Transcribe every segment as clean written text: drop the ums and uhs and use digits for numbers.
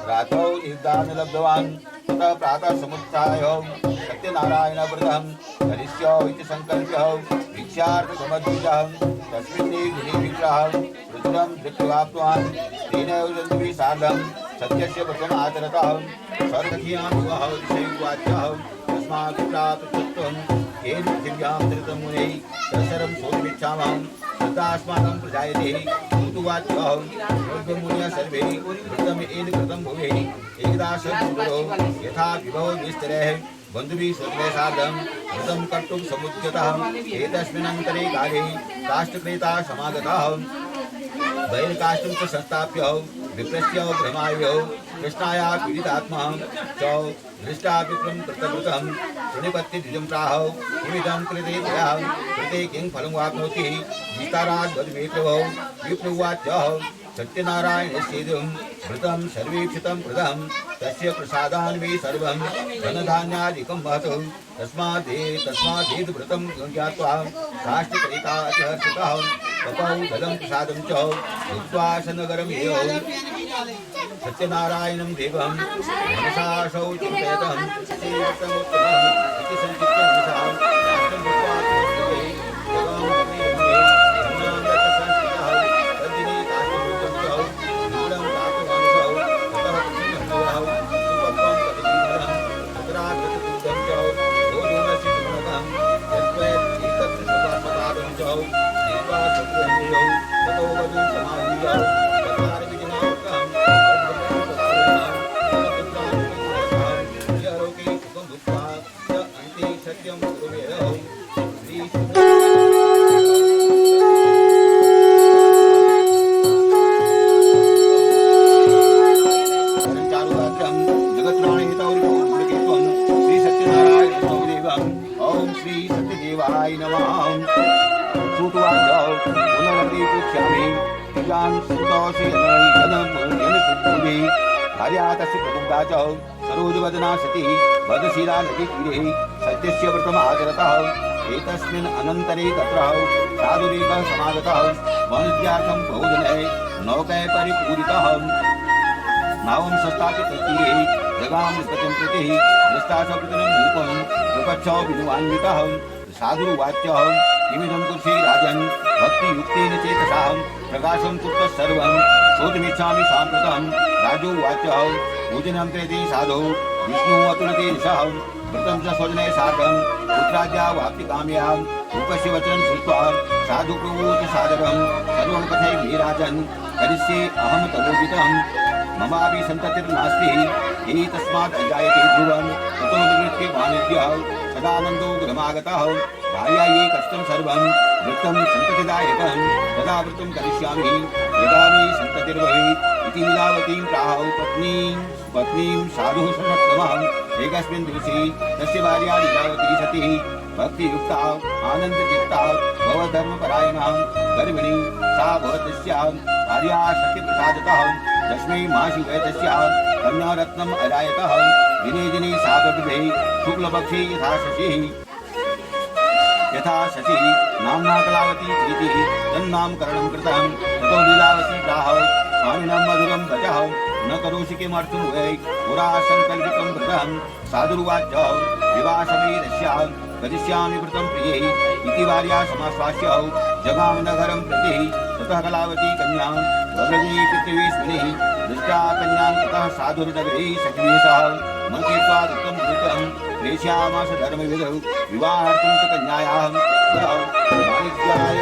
रात्रौ निर्दान लब्धवान् ततः प्रातः समुत्थाय सत्यनारायण व्रतं करिष्यो इति संकल्प्य भिक्षार्थसमद्विजः तस्मिन् दिने विग्रहं रुद्रं दृष्ट्वाप्तवान् तेन जन्तुभिः सार्धं सत्यस्य व्रतम् आचरतः स्वर्गधियां विवाह दिशैवाच्यः तस्मात् प्राप्तत्वं येन पृथिव्यां धृतं मुनिः तत्सर्वं सोढुमिच्छामः तदास्माकं प्रजायते ऋतुवाच्यः मुनिः सर्वे व्रतं येन कृतं भुवि एकदा सद्गुरो यथा विभव विस्तरेः बन्धुभिः स्वजनैः सार्धं व्रतं कर्तुं समुद्यतः एतस्मिन्नन्तरे काले काष्ठक्रेता समागतः बहिर्काष्ठं च संस्थाप्य विप्रस्य भ्रमायो कृष्णाया पीडितात्मा च दृष्टा विप्रं कृतवृतं प्रणिपत्ति द्विजं प्राह किमिदं कृते त्वया कृते किं फलं वाप्नोति विस्तारात् वद्विप्रभो विप्रुवाच सत्यनारायणस्येदं व्रतं सर्वेक्षितं प्रदं तस्य प्रसादान्वे सर्वं धनधान्यादिकं महत् तस्मादेतद् व्रतं ज्ञात्वा काष्ठकरितातिहर्षितः तपौ दलं प्रसादं च भुक्त्वा सनगरं येयौ सत्यनारायणं देवं मनसाशौ चिन्तयतं श्रीरत्नमुत्तमम् इति सङ्कीर्त्य मनसा राष्ट्रं भूत्वा नमस्ते जगं रमे धन्यामृतसंस्कृतः तद्दिने काष्ठभूतं च मूलं प्राप्तवांसौ ततः प्रसन्नहृदयः सुपक्वं पतिजीवनं तत्रागतकृतं च गोधूमस्य गुणकं यत्त्वैतत्र सुपासपादं च दीत्वा सत्त्वं ततो वधूं समाहूय सरोजवदना सती वदशिला नदीतीरे सत्यस्य व्रतम् आचरतः एतस्मिन् अनन्तरे तत्र साधुरेकः समागतः वाणिज्यार्थं बहुजनैः नौकैः परिपूरितः नावं संस्थाप्य तत्तीरे जगाम निष्पतिं प्रति दृष्टा च प्रतिदिनं रूपं प्रपच्छ विनुवान्वितः साधुरुवाच्यः किमिदं कुर्षि राजन् भक्तियुक्तेन चेतसा प्रकाशं कुर्तः सर्वं शोधमिच्छामि साम्प्रतं राजोवाच्यः पूजनं कृते साधो विष्णु अतुलते दिशः व्रतं च स्वजनैः सार्धं पुत्राद्या वाप्तिकाम्यां रूपस्य वचनं श्रुत्वा साधु प्रवोच सादरं सर्वं कथयि राजन् करिष्ये अहं तवोदितं ममापि सन्ततिर्नास्ति एतस्मात् अजायते ध्रुवं ततो निवृत्ते वाणिज्यः सदानन्दो गृहमागतः भार्यायै कष्टं सर्वं वृत्तं सन्ततिदायकं तदा व्रतं करिष्यामि यदा मे सन्ततिर्भवेत् इति लीलावतीं प्राह पत्नीं साधुः सन्नत्तमः एकस्मिन् दिवसे तस्य भार्या लीलावती सती भक्तियुक्ता आनन्दचित्ता भवधर्मपरायणा गर्भिणी सा भवतस्याः भार्या सत्यप्रसादतः दशमे मासि वै तस्याः कन्यारत्नम् अजायतः दिने दिने सा प्रवृद्धे शुक्लपक्षे यथा शशि नाम्ना कलावती चेति तन्नामकरणं कृतं ततो लीलावती प्राह स्वामिनं मधुरं वचः न करोषि किमर्थं वै पुरा संकल्पितं व्रतं साधुर्वाच्यः विवाहसमये करिष्यामि व्रतं प्रिये इति भार्या समाश्वास्य जगाम नगरं प्रति ततः कलावती कन्यां वव्रजे पृथिवीस्मिनिः दृष्टा कन्यां ततः साधुर्नगरे सखिभिः सह मन्त्रित्वा दत्तं कृतं प्रेष्यामास धर्मविदौ विवाहार्थं च कन्यायाः वाणिज्याय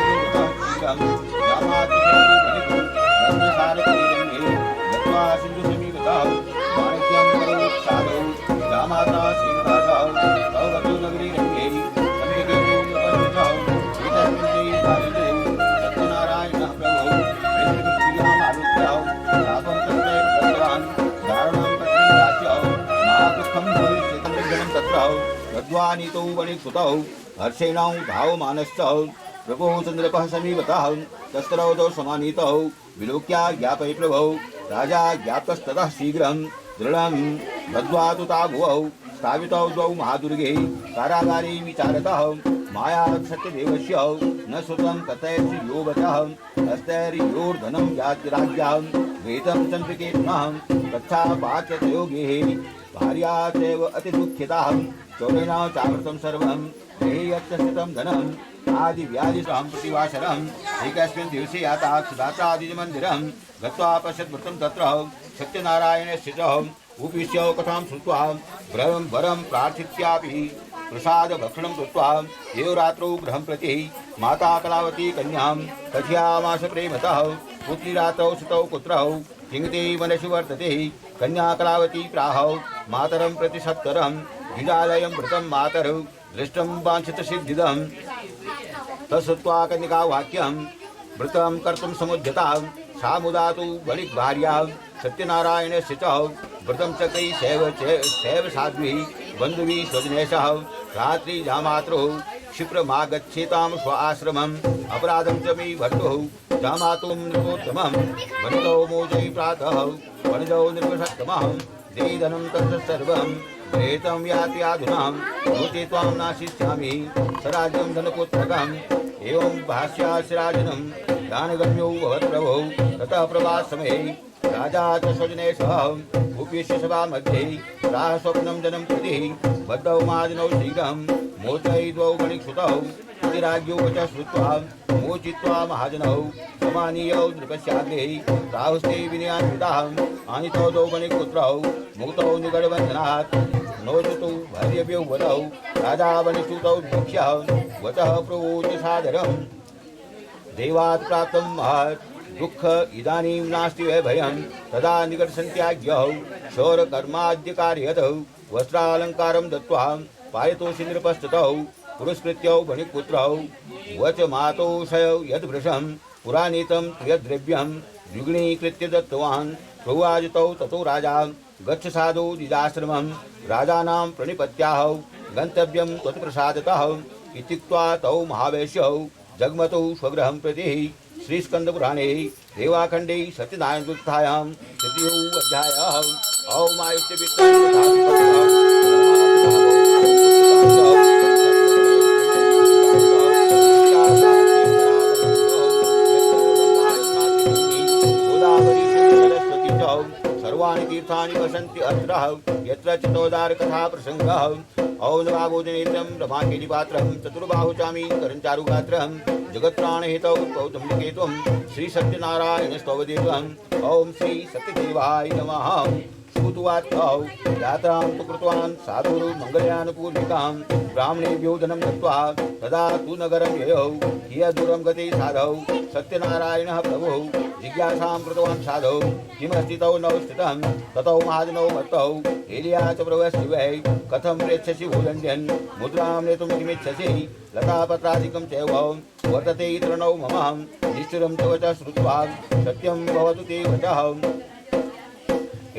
गत्वा सिन्धुसमीपतः वाणिज्यं करोत् साधौ रामाता श्रीनिवासः तौ वधूनगरी रङ्गे सत्यनारायणः प्रभो आलुक्यः शापं तत्र दत्तवान् धारणं पत्नीं राज्यः महादुःखं भविष्यतं तत्र तद्वानीतौ वणिकृतौ हर्षेणौ धावमानश्च प्रभो चन्द्रपः समीपतः तस्त्रौतौ समानीतौ विलोक्या ज्ञापय प्रभौ राजा ज्ञातस्ततः शीघ्रं दृढं बद्ध्वा तु ताभुवौ स्थापितौ द्वौ महादुर्गे कारागारे विचारतः माया सत्यदेवस्य न श्रुतं कथयसि यो वचः हस्तैर्योर्धनं याज्ञराज्ञां वेदं चन्द्रिकेतुनां तथा वाच्यतयोगे भार्या चैव अतिदुःखिताः चौरेण चावृतं सर्वं देयत्स्थितं धनम् आदिव्याधिसहं प्रतिवासरम् एकस्मिन् दिवसे याता सुदातादिमन्दिरं गत्वा पश्यद्वृत्तं तत्र सत्यनारायणस्य च उपविश्य कथां श्रुत्वा वरं प्रार्थित्यापि प्रसादभक्षणं कृत्वा एव रात्रौ गृहं प्रति माता कलावती कन्यां कथयामास प्रेमतः पुत्री रात्रौ सुतौ पुत्रौ किङ्ते मनसि वर्तते कन्या कलावती प्राह मातरं प्रति सत्वरं द्विजालयं व्रतं मातरौ दृष्टं वाञ्छितसिद्धिदं तत्श्रुत्वा कन्यका वाक्यं व्रतं कर्तुं समुद्यता सा मुदा तु बलिभार्या सत्यनारायणस्य च व्रतं चक्रै सैव साध्वी बन्धुभिः स्वजनेशः रात्रि जामातुः क्षिप्रमागच्छेतां स्व आश्रमम् अपराधं च मे भट्टुः जामातुं नृपोत्तमं वनितौ मोजै प्रातः वनिजौ नृपसत्तमः देधनं तस्य सर्वं प्रेतं याति अधुनां नोचे त्वां नाशिष्यामि सराज्यं धनपुत्रकम् एवं भाष्यास्य राजनं दानगम्यो भवत्प्रभो ततः प्रवाससमये राजा च स्वजने सह उपविश्य सभा मध्ये प्राह स्वप्नं जनं प्रति बद्धौ मादिनौ शीघ्रं मोचयित्वौ गणिकसुतौ इति राज्ञो वचः श्रुत्वा मोचित्वा महाजनौ समानीयौ नृपस्याग्रे प्राहुस्ते विनयान्विताः आनीतौ द्वौ गणिकपुत्रौ मुक्तौ निगडबन्धनात् नोचतु भार्यभ्यौ वदौ राजा वनिसुतौ वीक्ष्य वचः प्रवोच सादरम् देवात् प्राप्तं महत् दुःख इदानीं नास्ति वै भयं तदा निकटसन्त्याज्ञौ शौरकर्माद्यकार्यतौ वस्त्रालङ्कारं दत्त्वा पारितोषि नृपस्ततौ पुरस्कृत्यौ वणिकपुत्रौ वच मातोषयौ यद्वृषं पुरानीतं यद्द्रव्यं द्विगुणीकृत्य दत्तवान् प्रवाजितौ ततो राजा गच्छ साधु निजाश्रमं राजानां प्रणिपत्याहौ गन्तव्यं त्वत्प्रसादतः इत्युक्त्वा तौ महावेश्यौ जग्मतौ स्वगृहं प्रति श्रीस्कंदपुराणे देवाखंडे सत्यनारायणगुप्तायां तृतीयो अध्यायः ओम आयुष्य सर्वाणि तीर्थानि वसन्ति अत्र यत्र चितोदार कथा प्रसंगः ओम नवाबोधनेत्रं रमाकेलिपात्रं चतुर्बाहुचामी करञ्चारुगात्रं जगत्प्राणहेतौ कौतुम्बिकेत्वं श्री सत्यनारायण स्तवदेवं ओम श्री सत्यदेवाय नमः श्रुतुवार्थौ यात्रां तु कृतवान् साधुरु मङ्गलयानपूर्विकां ब्राह्मणेभ्यो धनं दत्त्वा तदा तु नगरं ययौ कियद्दूरं गते साधौ सत्यनारायणः प्रभुः जिज्ञासां कृतवान् साधौ किमस्ति तौ नौ स्थितं ततौ महाजनौ मत्तौ एलिया च प्रवस्ति वै कथं प्रेच्छसि भोजन्यन् मुद्रां नेतुं किमिच्छसि लतापत्रादिकं चैव वर्तते तृणौ मम निश्चरं च वचः श्रुत्वा सत्यं भवतु ते वचः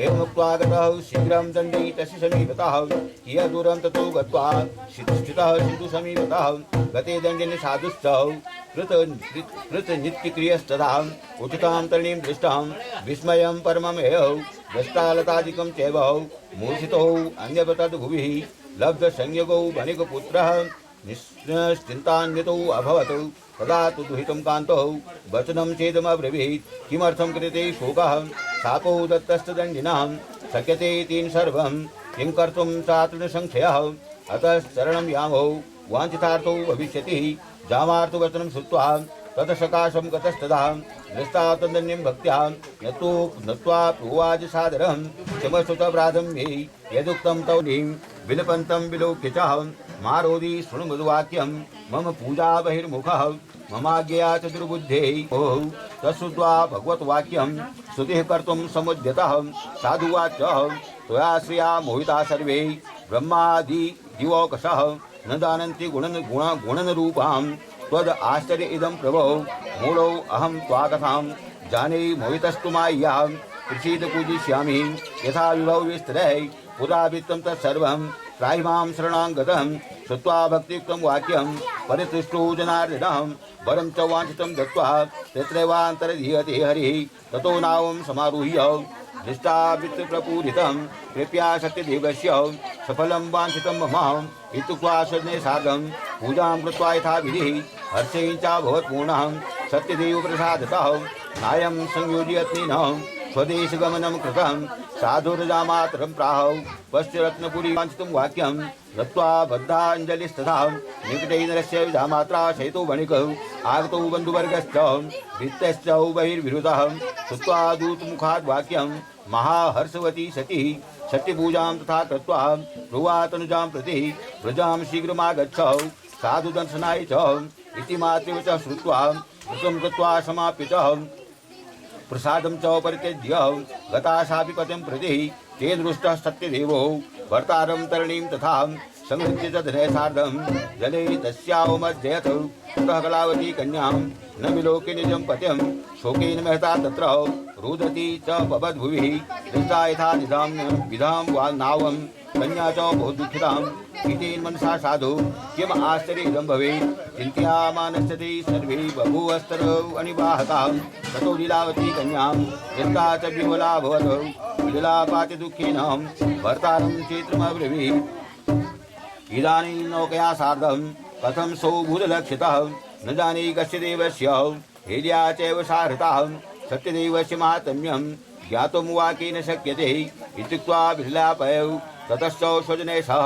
एवमुक्त्वा गतः शीघ्रं दण्डी तस्य समीपतः कियद्दूरं ततो गत्वा स्थितः सिन्धुसमीपतः गते दण्डिनि साधुश्च कृतनित्यक्रियस्तदा उचितां तरणीं दृष्टां विस्मयं परममेव दष्टालतादिकं चैव मूर्छितौ अन्यपतद्भुविः लब्धसंयोगौ वणिकपुत्रः निश्चिन्तान्वितौ अभवत् तदा तु दुहितं कान्तौ वचनं चेदमब्रवीत् किमर्थं कृते शोकः शापौ दत्तस्तदण्डिनां शक्यते तेन सर्वं किं कर्तुं चातृणसंशयः अतः शरणं यामौ वाञ्छितार्थौ भविष्यति जामार्थो वचनं श्रुत्वा ततः सकाशं गतस्तदा दृष्टा तदन्यं भक्त्या नत्वा प्रोवाच सादरं क्षमश्रुतप्राधं मे यदुक्तं तौ नीं विलपन्तं विलोक्य च मारोदी शृणु मधुवाक्यं मम पूजा बहिर्मुखः ममाज्ञया च दुर्बुद्धेः ओह तत्श्रुत्वा भगवद्वाक्यं स्तुतिः कर्तुं समुद्यतः साधुवाच त्वया श्रिया मोहिता सर्वे ब्रह्मादि दिवौकशः न जानन्ति गुणनरूपां त्वद् आश्चर्य इदं प्रभो मूढौ अहं त्वाकथां जाने मोहितस्तु माय्यां प्रसीद पूजिष्यामि यथा विभव विस्तरैः पुरावित्तं तत्सर्वं त्राहिमां शरणाङ्गतं श्रुत्वा भक्तियुक्तं वाक्यं परितुष्टो जनार्दनं वरं च वाञ्छितं दत्त्वा तत्रैवान्तर्धीयते हरिः ततो नावं समारुह्य दृष्टावित्तप्रपूरितं कृपया सत्यदेवस्य सफलं वाञ्छितं मम इत्युक्त्वा स्वजने सार्धं पूजां कृत्वा यथा विधिः हर्षेण च भवत्पूर्णः सत्यदेव प्रसादतः नायं संयोजयत्नेन स्वदेशगमनं कृतं साधुर्जामातरं प्राहौ पश्चिरत्नपुरी वाञ्छितं वाक्यं दत्त्वा बद्धाञ्जलिस्तथा निकटे नरस्य विधामात्रा शयितो वणिकः आगतो बन्धुवर्गश्च भित्तश्च बहिर्विरुतः श्रुत्वा दूतमुखाद् वाक्यं महाहर्षवती सती सत्यपूजां तथा कृत्वा ब्रुवातनुजां प्रति व्रजां शीघ्रमागच्छ साधुदर्शनाय च इति मातृवचः श्रुत्वा व्रतं कृत्वा समाप्य च प्रसादं च परित्यज्य गता सापि पतिं प्रति ते दृष्टः सत्यदेवो भर्तारं तरणीं तथा संहृत्य च धने सार्धं जले तस्यावमध्ययत ततः कलावती कन्यां न विलोके निजं पतिं शोकेन महता तत्र रुदती च बभद्भुवि दृष्टा यथा विधां वा नावं कन्या च बहु दुःखितां इतेन मनसा साधु किम् आश्चर्यं भवेत् चिन्तयामानश्च ते सर्वे बभूवस्तरौ अनिवाहतां ततो लीलावती कन्यां दृष्टा च विमला भवत् विललापाति दुःखेन भर्तारं चैत्रमब्रवीत् इदानीं नौकया सार्धं कथं सौभूतलक्षितः न जाने कस्य देवस्य हेल्या चैव साहृताः सत्यदेवस्य माहात्म्यं ज्ञातुं वा केन शक्यते इत्युक्त्वा विललापयौ ततश्च स्वजनैः सह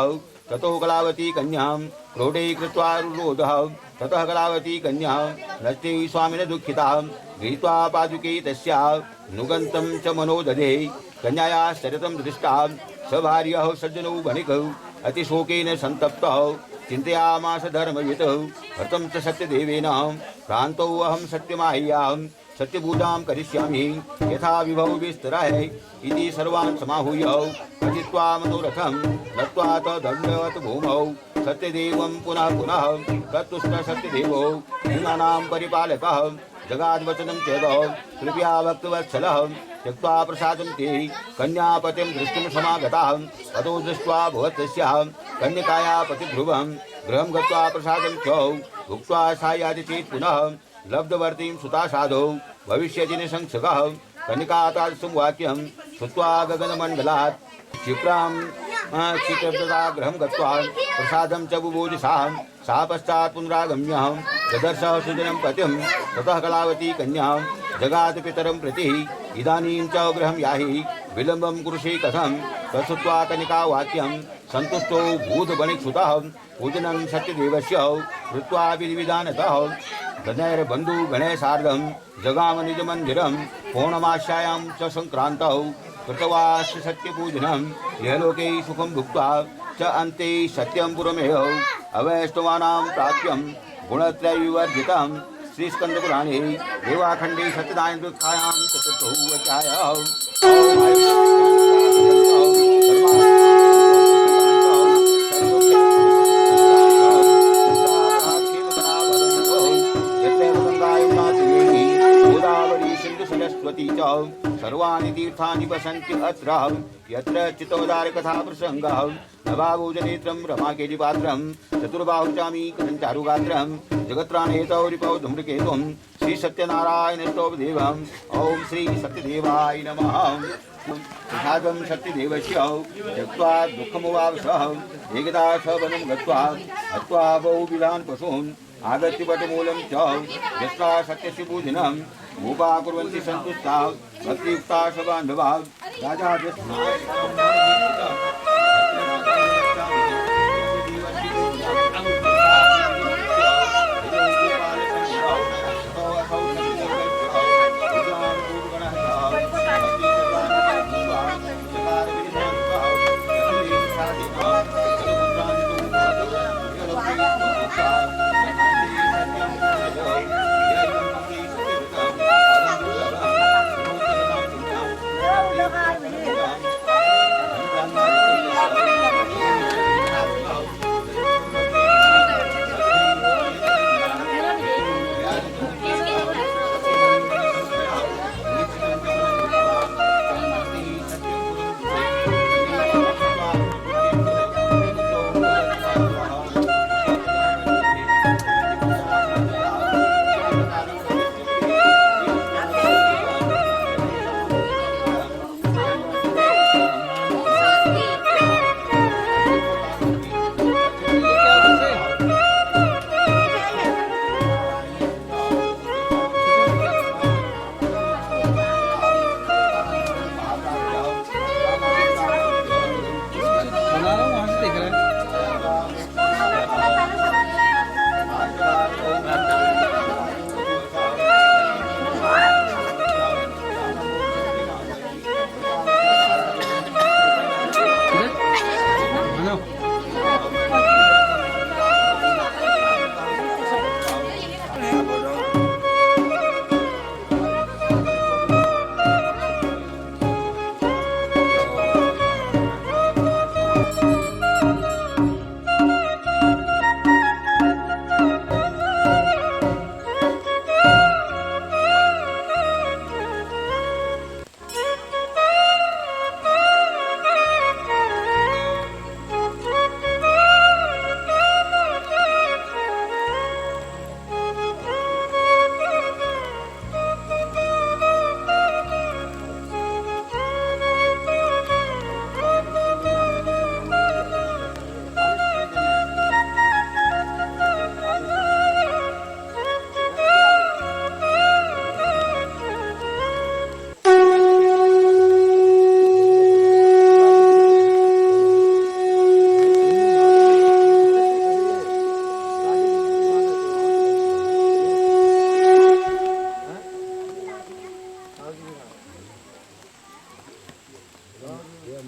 ततो कलावती कन्यां क्रोडे कृत्वा रुरोधः ततः कलावती कन्या नष्टे स्वामिन दुःखिता गृहीत्वा पादुके तस्याः नुगन्तं च मनोदधे कन्यायाः शरतं दृष्टा स भार्यः सज्जनो वणिकौ अतिशोकेन सन्तप्तः चिन्तयामास धर्मवितौ हतं च सत्यदेवेन भ्रान्तौ अहं सत्यमाह्यां सत्यपूजां करिष्यामि यथा विभौ विस्तराय इति सर्वान् समाहूय पठित्वा मनोरथं नत्वा तदण्डवत् भूमौ सत्यदेवं पुनः पुनः तत्तुष्टः सत्यदेवो गुणानां परिपालकः जगाद्वचनं चेद कृपया भक्तवत्सलः त्यक्त्वा प्रसादं ते कन्यापतिं द्रष्टुं समागताः ततो दृष्ट्वा भवतस्याः कन्यकाया पतिध्रुवं गृहं गत्वा प्रसादं च भुक्त्वा सायाति चेत् पुनः लब्धवर्तीं सुता साधौ भविष्यति संसकः कनिकातादृशं वाक्यं श्रुत्वा गगनमण्डलात् क्षिप्रां क्षिप्रदा गृहं गत्वा प्रसादं च बुभूजिषा सा पश्चात् पुनरागम्य ददर्शः सुजनं पतिं ततः कलावती कन्या जगात् पितरं प्रति इदानीं च गृहं याहि विलम्बं कुरुषे कथं तच्छ्रुत्वा कनिका वाक्यं सन्तुष्टो भूतबणिक्सुतः पूजनं सत्यदेवस्य कृत्वा विधिविधानतः गणैर्बन्धुगणैः सार्धं जगाम निजमन्दिरं पौर्णमास्यायां च सङ्क्रान्तौ कृतवास्य सत्यपूजनं यलोके सुखं भुक्त्वा च अन्ते सत्यं पुरमेव अवैष्णवानां प्राप्यं गुणत्रयविवर्जितं श्रीस्कन्दपुराणे देवाखण्डे सत्यनारायणवृत्तायां चतुर्थो अध्यायः। सरस्वती च सर्वाणि तीर्थानि वसन्ति अत्र यत्र चित्तोदारकथा प्रसङ्गः नवाभूजनेत्रं रमाकेलिपात्रं चतुर्बाहुचामी कथञ्चारुगात्रं जगत्राणेतौ रिपौ धूम्रकेतुं श्रीसत्यनारायणस्तोपदेवम् ॐ श्री सत्यदेवाय नमः। प्रसादं सत्यदेवस्य त्यक्त्वा दुःखमुवावसः एकदा स वनं गत्वा हत्वा बहुविधान् पशून् आगत्य पटमूलं च यत्रा सत्यस्य पूजनं भूपा कुर्वन्ति सन्तुष्टा भक्तियुक्ता स बान्धवा राजा जय